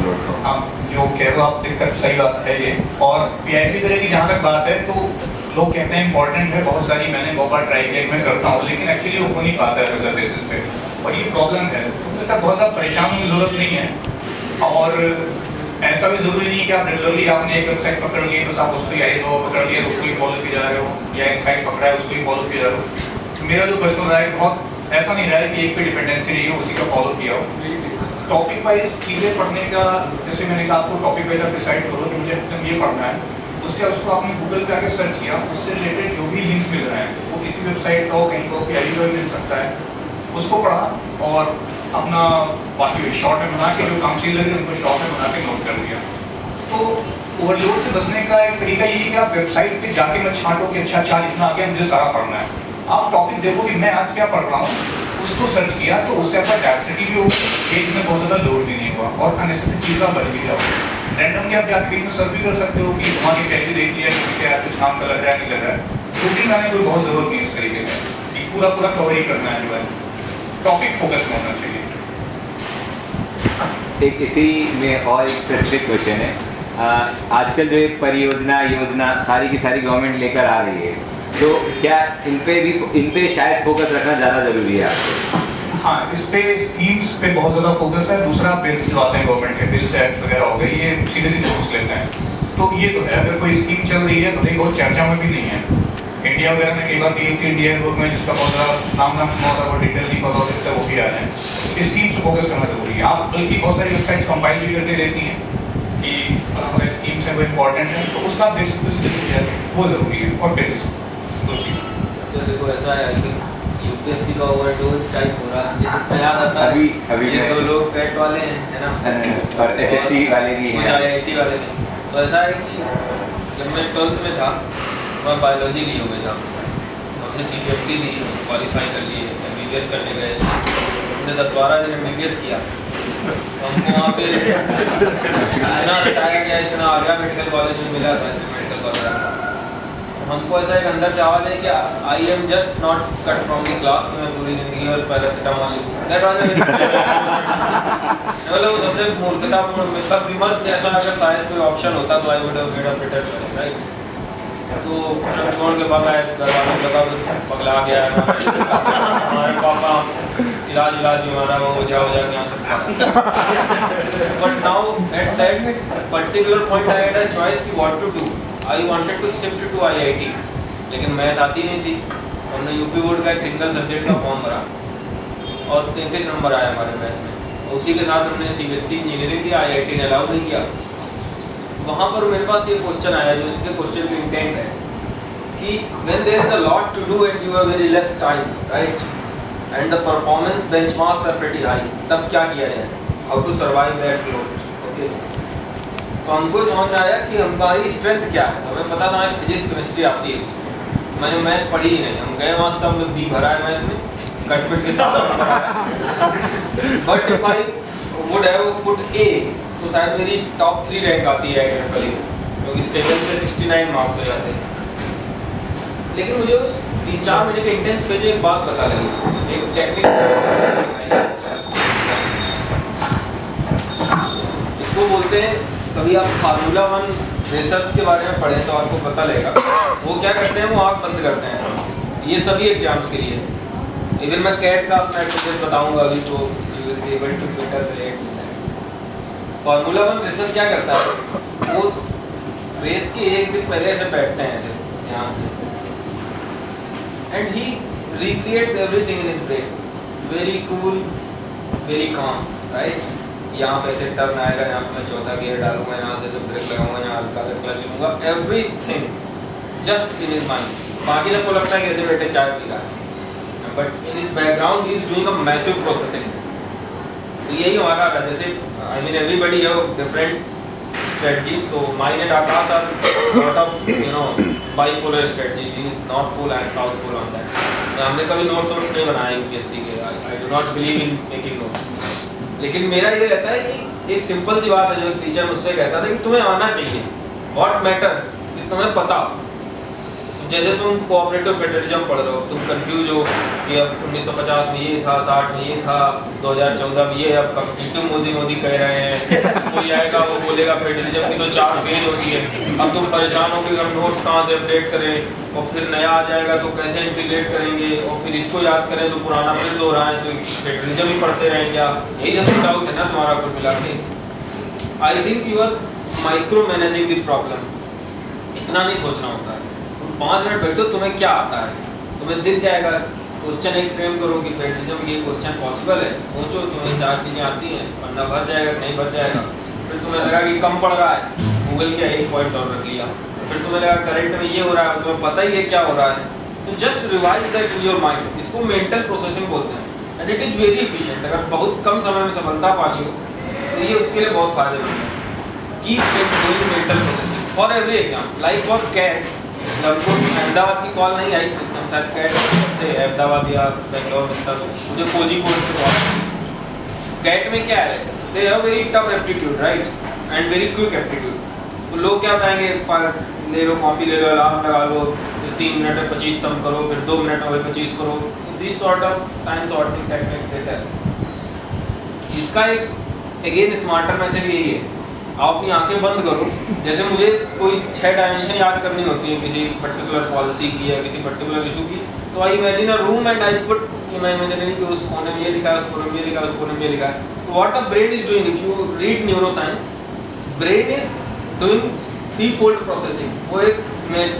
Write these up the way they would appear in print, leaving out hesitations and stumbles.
Download हो। आप जो कह रहे हो आप दिक्कत सही बात है ये। और PIP तरह की जहाँ तक बात है तो लोग कहते हैं इंपॉर्टेंट है, बहुत सारी मैंने बहुत बार ट्राई किया, मैं करता हूँ, लेकिन एक्चुअली वो हो नहीं पाता है रेगुलर बेसिस पे, और ये प्रॉब्लम है। तो तक बहुत ज़्यादा परेशान होने की ज़रूरत नहीं है, और ऐसा भी ज़रूरी नहीं कि आप रेगुलरली आपने एक वेबसाइट पकड़ ली बस आप उसको आई दो पकड़ लिया उसको ही फॉलो किए जा रहे हो, या एक साइट पकड़ा है उसको ही फॉलो किए जा रहे हो। मेरा जो पर्सनल राय बहुत ऐसा नहीं रहा है कि एक पे डिपेंडेंसी रही हो उसी का फॉलो किया हो। टॉपिक वाइज चीज़ें पढ़ने का, जैसे मैंने कहा आपको टॉपिक वाइज आप डिसाइड करो कि मुझे ये पढ़ना है, उसके बाद उसको आपने गूगल पे आके सर्च किया, उससे रिलेटेड जो भी लिंक्स मिल रहे हैं वो किसी वेबसाइट का हो, कहीं का हो, PIP का मिल सकता है, उसको पढ़ा और अपना बाकी शॉर्ट में बना के जो काम चीज लगे उनको शॉर्ट में बना के नोट कर दिया। तो ओवरलोड से बचने का एक तरीका ये है कि आप वेबसाइट पे जाके मत छांटो कि अच्छा इतना आ गया मुझे सारा पढ़ना है। आप टॉपिक देखो कि मैं आज क्या पढ़ रहा हूँ, उसको सर्च किया तो उससे आपका डायरेक्टिविटी भी होगी, एक में बहुत ज़्यादा लोड भी नहीं हुआ और अननेसेसरी चीज़ आप बच भी जाओ। रैंडमली आप जाके में सर्च भी कर सकते हो कि वहाँ की पहले देख लिया कि क्या कुछ काम का लग रहा है नहीं लग रहा है, रूटीन आने की कोई बहुत ज़रूरत नहीं इस तरीके से कि पूरा कवर ही करना है, जो है टॉपिक फोकस में होना चाहिए। एक इसी में और एक स्पेसिफिक क्वेश्चन है, आजकल जो एक परियोजना योजना सारी की सारी गवर्नमेंट लेकर आ रही है, तो क्या इन पे शायद फोकस रखना ज़्यादा ज़रूरी है आपको? हाँ, इस पे स्कीम्स पे बहुत ज़्यादा फोकस है। दूसरा बिल्स जो आते हैं गवर्नमेंट के बिल्स एक्ट वगैरह हो गए, ये सीधे फोकस लेते हैं। तो ये तो है, अगर कोई स्कीम चल रही है भले ही बहुत चर्चा में भी नहीं है, इंडिया वगैरह में कई बार इंडिया गवर्नमेंट जिसका बहुत ज़्यादा नाम सुना होता है वो डिटेल नहीं पता होता है, वो भी आ रहे हैं। स्कीम्स पे फोकस करना जरूरी है। आप बल्कि बहुत सारी वेबसाइट कंपाइल भी करके देती हैं कि अगर स्कीम्स है वो इम्पोर्टेंट है, तो उसका आप देख सकते हो, वो जरूरी है। और बिल्स तो देखो ऐसा है कि UPSC का ओवरडोज टाइप हो रहा है, जैसे याद आता है अभी ये तो लोग कैट वाले हैं, है ना, और SSC वाले भी हैं, IIT वाले भी। तो ऐसा है कि जब मैं 12th में था मैं बायोलॉजी ली हो गया था, हमने CPFT ली, क्वालिफाई कर लिए, MBBS करने गए, हमने 10-12 दिन MBBS किया, हमको वहाँ पे इतना बताया गया, इतना आ गया, मेडिकल कॉलेज में मिला था, मेडिकल कॉलेज हमको ऐसा एक अंदर से आवाज़ है कि I am just not cut from the class, मैं पूरी जिंदगी और पैरासिटामोल लिखूँ, दैट वाज मतलब वो सबसे मूर्खतापूर्ण इसका विमर्श जैसा अगर शायद कोई ऑप्शन होता तो I would have get a better choice, right. तो छोड़ के भागा, दरवाजा लगा तो पगला गया हमारे पापा इलाज हमारा वो हो जाओ जाके यहाँ से, but now at that particular point I had a choice कि what to do. I wanted to shift to IIT, लेकिन मैथ आती नहीं थी। हमने यूपी बोर्ड का एक सिंगल सब्जेक्ट का फॉर्म भरा और 33 नंबर आया हमारे मैथ में। उसी के साथ हमने CBSE इंजीनियरिंग की, IIT ने अलाउ नहीं किया। वहाँ पर मेरे पास ये क्वेश्चन आया जो इसके क्वेश्चन की इंटेंट है कि when there is a lot to do and you have very less time, right, and the performance benchmarks are pretty high, तब क्या किया जाए, how to survive that load. Okay, तो हमको समझ में आया कि हमारी स्ट्रेंथ क्या है। तो हमें पता था फिजिक्स केमिस्ट्री आती है, मैंने मैथ पढ़ी ही नहीं, हम गए वहाँ सब B भरा है मैथ में, कटपिट के साथ but if I would have put A तो शायद मेरी टॉप 3 रैंक आती है एक्चुअली, क्योंकि 7 से 69 मार्क्स हो जाते हैं। लेकिन मुझे उस 3-4 महीने के इंटेंस पे जो एक बात पता लगी, एक टेक्निक इसको बोलते हैं, कभी आप फार्मूला 1 रेसर्स के बारे में पढ़ें तो आपको पता लगेगा। वो क्या करते हैं, वो आँख बंद करते हैं, ये सभी एग्जाम्स के लिए। इवन मैं कैट का अपना एक्सपीरियंस बताऊंगा अभी, so you will be able to better relate. Formula 1 racer क्या करता है, वो रेस के एक दिन पहले ऐसे बैठते हैं ऐसे ध्यान से, and he recreates everything in his brain, very cool, very calm, right. यहाँ पे ऐसे टर्न आएगा, यहाँ पे मैं चौथा गियर डालूंगा, यहाँ से ब्रेक लगाऊंगा, यहाँ हल्का क्लच लूंगा, everything just in his mind. बाकी सबको लगता है कि ऐसे बैठे चाय पी रहा है, but in his background he is doing a massive processing. तो यही हमारा है, जैसे I mean everybody have different strategy, so mine and Akash are sort of bipolar strategy, he is north pole and south pole on that. हमने कभी notes नहीं बनाए UPSC के, I do not believe in making notes, लेकिन मेरा ये रहता है कि एक सिंपल सी बात है जो एक टीचर मुझसे कहता था कि तुम्हें आना चाहिए, what matters कि तुम्हें पता। जैसे तुम कोऑपरेटिव फेडरलिज्म पढ़ रहे हो, तुम कंफ्यूज हो कि अब 1950 में ये था, 60 में ये था, 2014 में ये, अब कॉम्पिटिटिव मोदी कह रहे हैं कोई आएगा वो बोलेगा फेडरलिज्म की तो 4 पेज होती है, अब तुम परेशान हो कि हम नोट्स कहाँ से अपडेट करें, और फिर नया आ जाएगा तो कैसे इंटीग्रेट करेंगे, और फिर इसको याद करें तो पुराना फिर हो रहा है, तो फेडरलिज्म ही पढ़ते रहें क्या? यही हम डाउट है ना तुम्हारा कुल मिला के। I think you are micromanaging the problem. इतना नहीं सोचना होता है। तुम 5 मिनट बैठो, तुम्हें क्या आता है, तुम्हें दिख जाएगा। क्वेश्चन एक फ्रेम करो कि फेडरलिज्म ये क्वेश्चन पॉसिबल है, सोचो, तुम्हें 4 चीज़ें आती हैं, पन्ना भर जाएगा नहीं भर जाएगा। फिर तुम्हें लगा कि कम पड़ रहा है, गूगल किया, एक पॉइंट और रख लिया। फिर तुम्हें लगा करंट में ये हो रहा है, तुम्हें पता ही है क्या हो रहा है, तो just revise that in your mind. इसको मेंटल प्रोसेसिंग बोलते हैं and it is very efficient. अगर बहुत कम समय में सफलता पानी हो तो ये उसके लिए बहुत फायदेमंद है। Keep doing mental processing for every exam, like for CAT. हमको अहमदाबाद की कॉल नहीं आई थी, हम शायद कैट थे अहमदाबाद या बेंगलोर में था, तो मुझे कोझिकोड से कॉल आई। कैट में क्या है, they have very tough aptitude right and very quick aptitude. तो लोग क्या बताएंगे, ले लो कॉपी ले लो, अलार्म लगा लो, 3 मिनट में 25 सम करो, फिर 2 मिनट में 25 करो। This sort of time sorting techniques देता है। इसका एक अगेन स्मार्टर मेथड यही है, आप अपनी आंखें बंद करो। जैसे मुझे कोई 6 डायमेंशन याद करनी होती है किसी पर्टिकुलर पॉलिसी की या किसी पर्टिकुलर इशू की, तो I imagine a room and I put कि मैं इमेजिन कि उस कोने में ये लिखा है, उस कोने में ये लिखा है, उस कोने में ये लिखा है। तो what the brain is doing, if you read neuroscience, brain is doing 3-fold processing. वो एक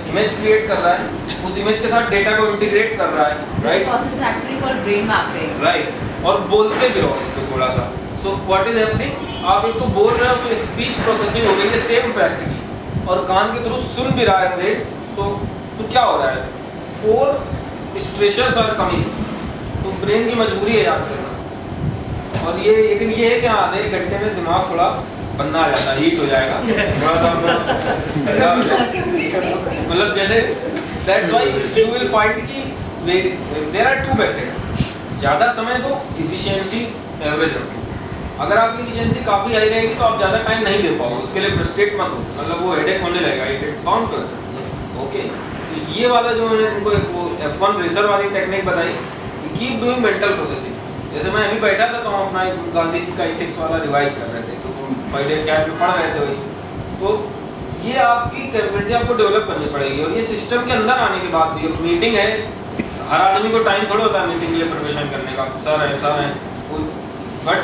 इमेज क्रिएट कर रहा है, उस इमेज के साथ डेटा को इंटीग्रेट कर रहा है, right, process actually called brain mapping, right, और बोलते भी रहो इसको थोड़ा सा। सो व्हाट इज हैपनिंग, आप एक तो बोल रहे हो तो स्पीच प्रोसेसिंग हो गई है सेम फैक्ट की, और कान के थ्रू सुन भी रहा है ब्रेन, तो क्या हो रहा है, 4 स्ट्रेसर्स आर कमिंग, तो ब्रेन की मजबूरी है याद करना। और ये लेकिन ये है कि आधे एक घंटे में दिमाग थोड़ा बनना आ जाता है, हीट हो जाएगा थोड़ा सा मतलब जैसे that's why you will find कि देयर आर 2 मेथड्स। ज़्यादा समय दो, इफिशिएंसी एवरेज रखो। अगर आपकी इफिशिएंसी काफ़ी हाई रहेगी तो आप ज़्यादा टाइम नहीं दे पाओगे, उसके लिए फ्रस्ट्रेट मत हो, मतलब वो हेडेक होने लगेगा, इट इट्स काउंट कर। ओके, तो ये वाला जो मैंने उनको वो F1 रेसर वाली टेक्निक बताई, कीप डूइंग मेंटल प्रोसेसिंग। जैसे मैं अभी बैठा था तो हम अपना एक गांधी जी का एथिक्स वाला रिवाइज कर रहे थे, तो पहले कैब में पढ़ रहे थे वही। तो ये आपकी कैपेबिलिटी आपको डेवलप करनी पड़ेगी, और ये सिस्टम के अंदर आने के बाद भी मीटिंग है, हर आदमी को टाइम थोड़ा होता है मीटिंग के लिए प्रिपरेशन करने का, सर है, but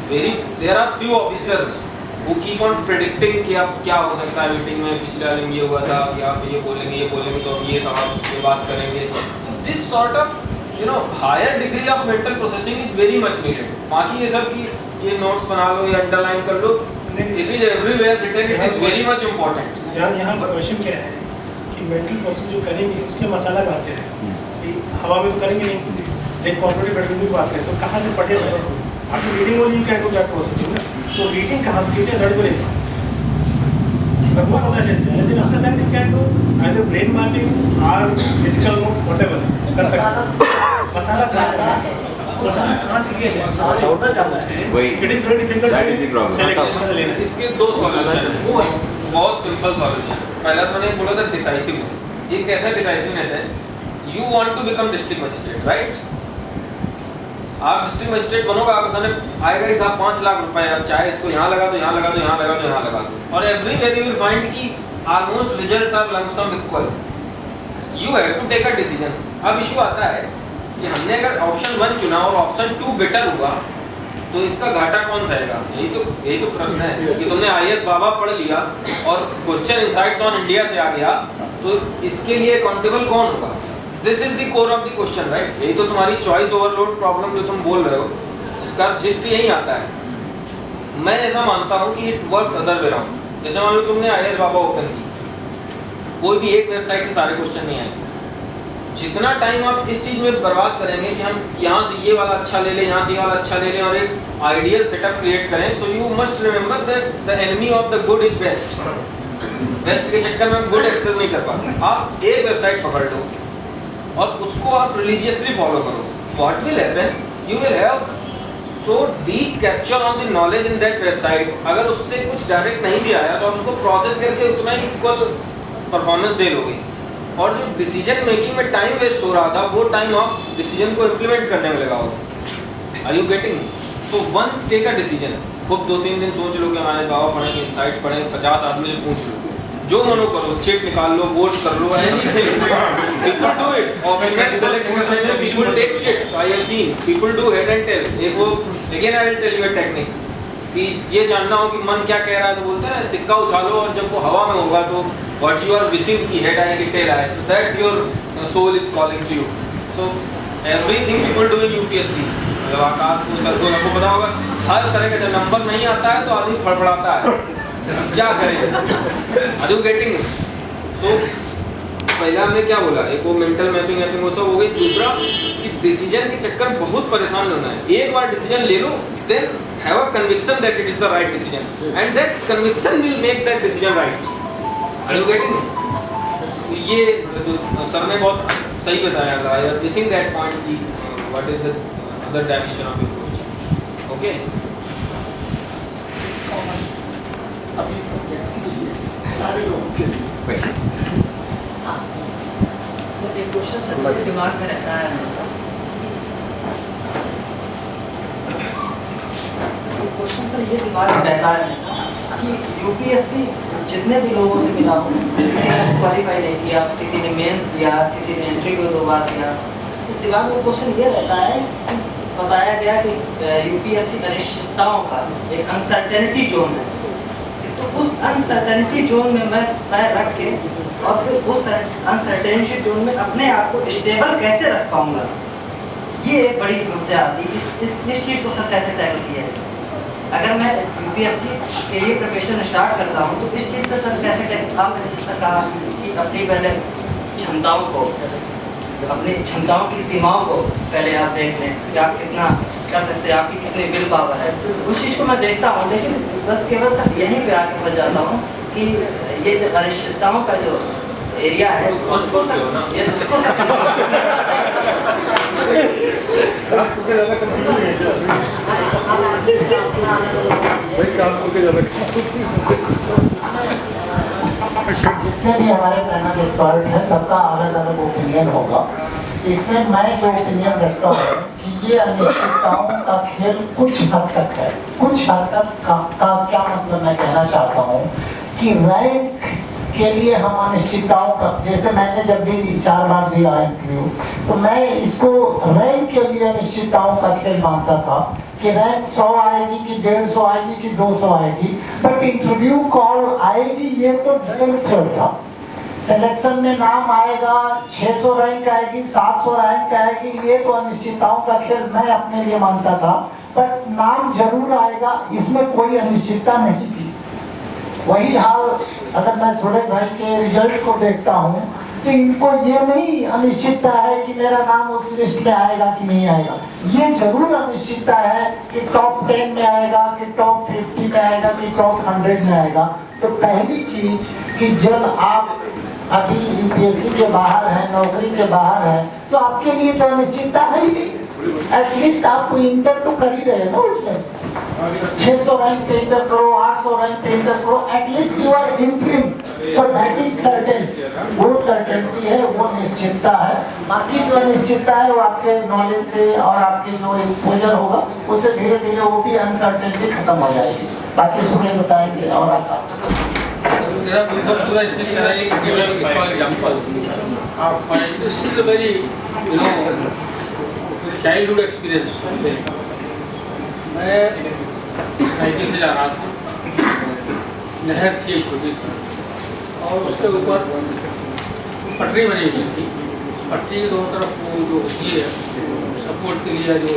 there are few officers who keep on predicting कि अब क्या हो सकता है मीटिंग में, पिछले वाले में ये हुआ था, कि आप ये बोलेंगे तो हम ये साहब ये बात करेंगे। This sort of higher degree of mental processing is very much needed. बाकी ये सब कि ये नोट्स बना लो या अंडरलाइन कर लो, it is everywhere written, it is very much important. यहाँ क्वेश्चन क्या है कि मेंटल प्रोसेस जो करेंगे उसके मसाला कहाँ से है, हवा में तो करेंगे नहीं। एक कॉर्पोरेटिव एडमिन की बात करें तो कहाँ से पढ़े रहे, आपकी रीडिंग वाली क्या को क्या प्रोसेसिंग है, तो रीडिंग कहाँ से कीजिए लड़ बोले पता चलता है। लेकिन after that you can do either brain mapping और फिजिकल नोट व्हाटएवर कर सकते। मसाला कहाँ से, मसाला कहाँ से लिया जाए, होना चाहिए वही, it is very difficult that is the problem. Select. इसके 2 सॉल्यूशन है, बहुत सिंपल सॉल्यूशन। पहला मैंने बोला था डिसाइसिवनेस। ये कैसा डिसाइसिवनेस है, you want to become district magistrate right, आप डिस्ट्रिक्ट मजिस्ट्रेट बनोगे, आपके सामने आएगा ही साहब 5 लाख रुपए, अब चाहे इसको यहाँ लगा दो, यहाँ लगा दो, यहाँ लगा दो, यहाँ लगा दो, और एवरीवेयर यू विल फाइंड कि almost results are lump sum equal. You have to take a decision. अब इशू आता है कि हमने अगर ऑप्शन 1 चुना और ऑप्शन 2 बेटर हुआ तो इसका घाटा कौन सहेगा? यही तो प्रश्न है कि तुमने IAS बाबा पढ़ लिया और क्वेश्चन इनसाइट्स ऑन इंडिया से आ गया, तो इसके लिए अकाउंटेबल कौन होगा? This is the core of the question right. यही तो तुम्हारी चॉइस ओवरलोड प्रॉब्लम जो तुम बोल रहे हो, उसका जिस्ट यही आता है। मैं ऐसा मानता हूँ कि it works other way round. जैसे मान लो तुमने IAS बाबा ओपन की, कोई भी एक वेबसाइट से सारे क्वेश्चन नहीं आएंगे। जितना टाइम आप इस चीज़ में बर्बाद करेंगे कि हम यहाँ से ये वाला अच्छा ले लें, यहाँ से ये वाला अच्छा ले लें और एक आइडियल सेटअप क्रिएट करें, so you must remember that the enemy of the good is best. Best के चक्कर में गुड एक्सेस नहीं कर पाते। आप एक वेबसाइट पकड़ लो और उसको आप रिलीजियसली फॉलो करो, what will happen, you will have so deep capture on the knowledge in that website. अगर उससे कुछ डायरेक्ट नहीं भी आया तो आप उसको प्रोसेस करके उतना ही इक्वल परफॉर्मेंस दे लोगे, और जो डिसीजन मेकिंग में टाइम वेस्ट हो रहा था वो टाइम आप डिसीजन को इम्प्लीमेंट करने में लगाओगे। Are you getting? So once take a decision, खूब 2-3 दिन सोच लो कि हमारे बाबा पढ़ेंगे, इनसाइट्स पढ़ेंगे, 50 आदमी से पूछ लो, जो मनो करो, चिट निकाल लो, वोट कर लो, anything, people do it. People take chits. I have seen people do head and tail. एक वो again I will tell you a technique कि ये जानना हो कि मन क्या कह रहा है, तो बोलते हैं सिक्का उछालो और जब वो हवा में होगा तो what you are wishing कि head आए कि tail आए, so that's your soul is calling to you. So everything people do in UPSC, मतलब आकाश को सबको आपको पता होगा, हर तरह का जब नंबर नहीं आता है तो आदमी फड़फड़ाता है, क्या करें? Are you getting? So पहला हमने क्या बोला, एक वो मेंटल मैपिंग वो सब हो गई। दूसरा कि डिसीजन के चक्कर बहुत परेशान होना है, एक बार डिसीजन ले लो, then have a conviction that it is the right decision and that conviction will make that decision right. Are you getting? ये जो सर ने बहुत सही बताया, I am missing that point की what is the other dimension of your coaching. Okay, सभी subject सारे लोगों के लिए। सर एक क्वेश्चन सर मेरे दिमाग में रहता है हमेशा, क्वेश्चन सर ये दिमाग में रहता है हमेशा कि यूपीएससी जितने भी लोगों से मिला हूँ, किसी ने क्वालिफाई नहीं किया, किसी ने मेंस दिया, किसी ने इंटरव्यू 2 बार दिया, तो दिमाग में क्वेश्चन ये रहता है कि बताया गया कि यूपीएससी अनिश्चितताओं का एक अनसर्टेनिटी जोन है, तो उस अनसर्टेनिटी जोन में मैं पैर रख के और फिर उस अनसर्टेनिटी जोन में अपने आप को स्टेबल कैसे रख पाऊंगा, ये एक बड़ी समस्या आती है। इस चीज़ को सर कैसे टैकल किया है? अगर मैं यूपीएससी के लिए प्रिपरेशन स्टार्ट करता हूँ तो इस चीज़ से सर कैसे टैकल? आपने जैसे सर कहा कि अपनी पहले क्षमताओं को, अपनी क्षमताओं की सीमाओं को पहले आप देख लें कि आप कितना कर सकते हैं, आपकी कितनी विल पावर है, उस चीज़ को मैं देखता हूँ। लेकिन बस केवल सर यहीं पे आके फंस जाता हूँ कि ये जो अनिश्चितताओं का जो एरिया है उसको सर ये उसको जितने भी हमारे पैनल एक्सपर्ट हैं सबका अलग अलग ओपिनियन होगा। इसमें मैं जो ओपिनियन रखता हूँ कि ये अनिश्चितताओं का खेल कुछ हद तक है। कुछ हद तक का क्या मतलब मैं कहना चाहता हूँ कि रैंक के लिए हम अनिश्चितताओं का, जैसे मैंने जब भी 4 बार दिया इंटरव्यू, तो मैं इसको रैंक के लिए अनिश्चितताओं का खेल मानता था कि रैंक 100 आएगी कि 150 आएगी कि 200 आएगी, बट इंटरव्यू कॉल आएगी ये तो ड्रीम श्योर था। सिलेक्शन में नाम आएगा, 600 रैंक आएगी, 700 रैंक आएगी, ये तो अनिश्चितताओं का खेल मैं अपने लिए मानता था, बट नाम जरूर आएगा, इसमें कोई अनिश्चितता नहीं थी। वही हाल अगर मैं सूरज भाई के रिजल्ट को देखता हूँ तो इनको ये नहीं अनिश्चितता है कि मेरा नाम उस लिस्ट में आएगा कि नहीं आएगा, ये जरूर अनिश्चितता है कि टॉप 10 में आएगा कि टॉप 50 में आएगा कि टॉप 100 में आएगा। तो पहली चीज कि जब आप अभी यूपीएससी के बाहर हैं, नौकरी के बाहर हैं, तो आपके लिए तो अनिश्चितता है ही नहीं। एटलीस्ट आपको इंटर तो कर ही रहे ना उसमें, 600 रैंक पे इंटर करो, 800 रैंक पे इंटर करो, at least you are interim, so that is certain. वो सर्टेनिटी है, वो निश्चितता है। बाकी जो निश्चितता है वो आपके नॉलेज से और आपके जो एक्सपोजर होगा उससे धीरे धीरे वो भी अनसर्टेनिटी खत्म हो जाएगी। बाकी सुबह बताएंगे और मेरा बहुत पूरा स्पीच कराइए कि मैं एग्जांपल आप this is a very childhood experience. मैं साइकिल से जा रहा था, नहर थी छोटी और उसके ऊपर पटरी बनी हुई थी। पटरी के दोनों तरफ वो जो होती है सपोर्ट के लिए, जो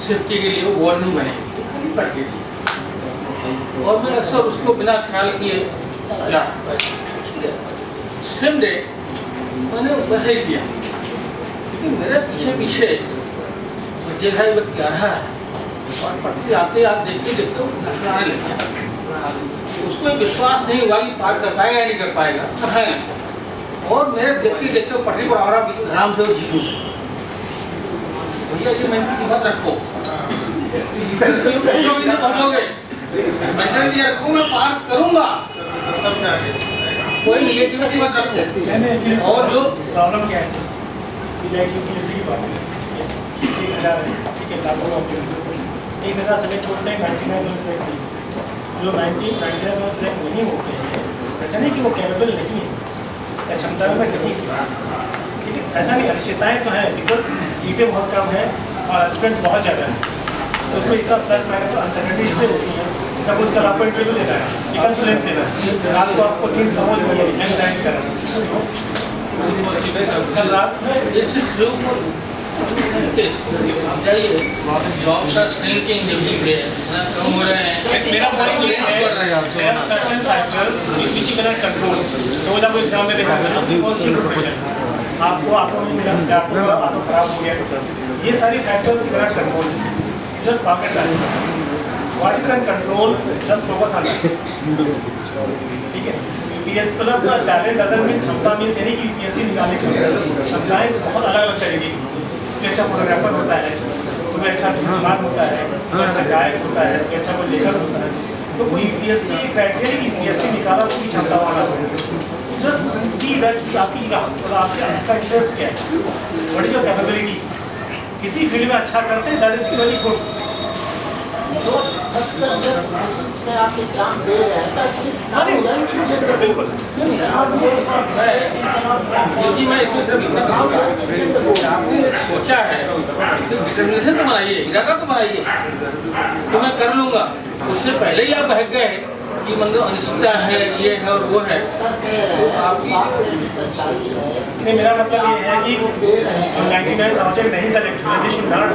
सेफ्टी के लिए, वो वॉल नहीं बने, खाली पटरी थी और मैं अक्सर उसको बिना ख्याल किए जा रहा था। ठीक है, सेम डे मैंने वैसे ही किया, लेकिन मेरे पीछे पीछे देखा एक व्यक्ति आ रहा है और पटरी आते आप देखते देखते लहराने लग गया। उसको एक विश्वास नहीं हुआ कि पार कर पाएगा या नहीं कर पाएगा, और मेरे देखते देखते पटरी पर आराम से वो झील भैया ये मेंटल मत रखो, पहुँचोगे मेंटल रखो, मैं पार करूँगा, कोई निगेटिविटी मत रखो। और जो प्रॉब्लम क्या है यूपीएससी की बात है, 1000 है, ठीक है, लाखों 1000 सेलेक्ट होते हैं, 99 सेलेक्ट नहीं, जो 99 में सिलेक्ट नहीं होते हैं, ऐसा नहीं कि वो कैपेबल नहीं है या क्षमता में नहीं है, ठीक है, ऐसा नहीं, अनिश्चितताएँ तो हैं बिकॉज सीटें बहुत कम हैं और एस्पिरेंट बहुत ज़्यादा है, तो उसमें इतना प्लस माइनस अनसर्टेनिटी इसलिए होती है कि सपोज कल आपको इंटरव्यू देना है, चिकन तो लेंथ देना है, रात को आपको टीम समझ नहीं है, एंग्जाइटी करना कल रात में जैसे जो जाइए जॉब का श्रिंकिंग एवरीडे इतना कम हो रहे हैं, मेरा पॉइंट ये है there are certain factors which you cannot control. रोज आपको एग्जाम में देखा आपको ऑटो नहीं मिला, आपको ऑटो खराब हो गया, ये सारी factors you cannot control, just forget that. What you can control just focus on that, ठीक है. यूपीएससी मतलब टैलेंट डजंट मीन क्षमता मीन्स यानी कि यूपीएससी निकालने की क्षमताएं बहुत अलग अलग तरह की. कोई अच्छा फोटोग्राफर होता है, कोई अच्छा बिजनेसमैन होता है, कोई अच्छा गायक होता है, कोई अच्छा कोई लेखक होता है. तो कोई यूपीएससी क्राइटेरिया कि यूपीएससी निकाला उसकी क्षमता वाला हो, जस्ट सी दैट आपका इंटरेस्ट क्या है, व्हाट इज योर कैपेबिलिटी. किसी फील्ड में अच्छा करते हैं दैट इज वेरी गुड. तो अक्सर जब इसमें आप एग्जाम दे रहे हैं तो बिल्कुल क्योंकि मैं इसमें सिर्फ इतना कहूँगा, आपने एक सोचा है तो डिटर्मिनेशन तो बनाइए, इरादा तो बनाइए, तो मैं कर लूँगा. उससे पहले ही आप बहक गए कि मतलब अनिश्चितता है, ये है और वो है, तो आपकी सच्चाई है. नहीं, मेरा मतलब ये है कि जो 99,000 नहीं सेलेक्ट हुए, दे शुड नॉट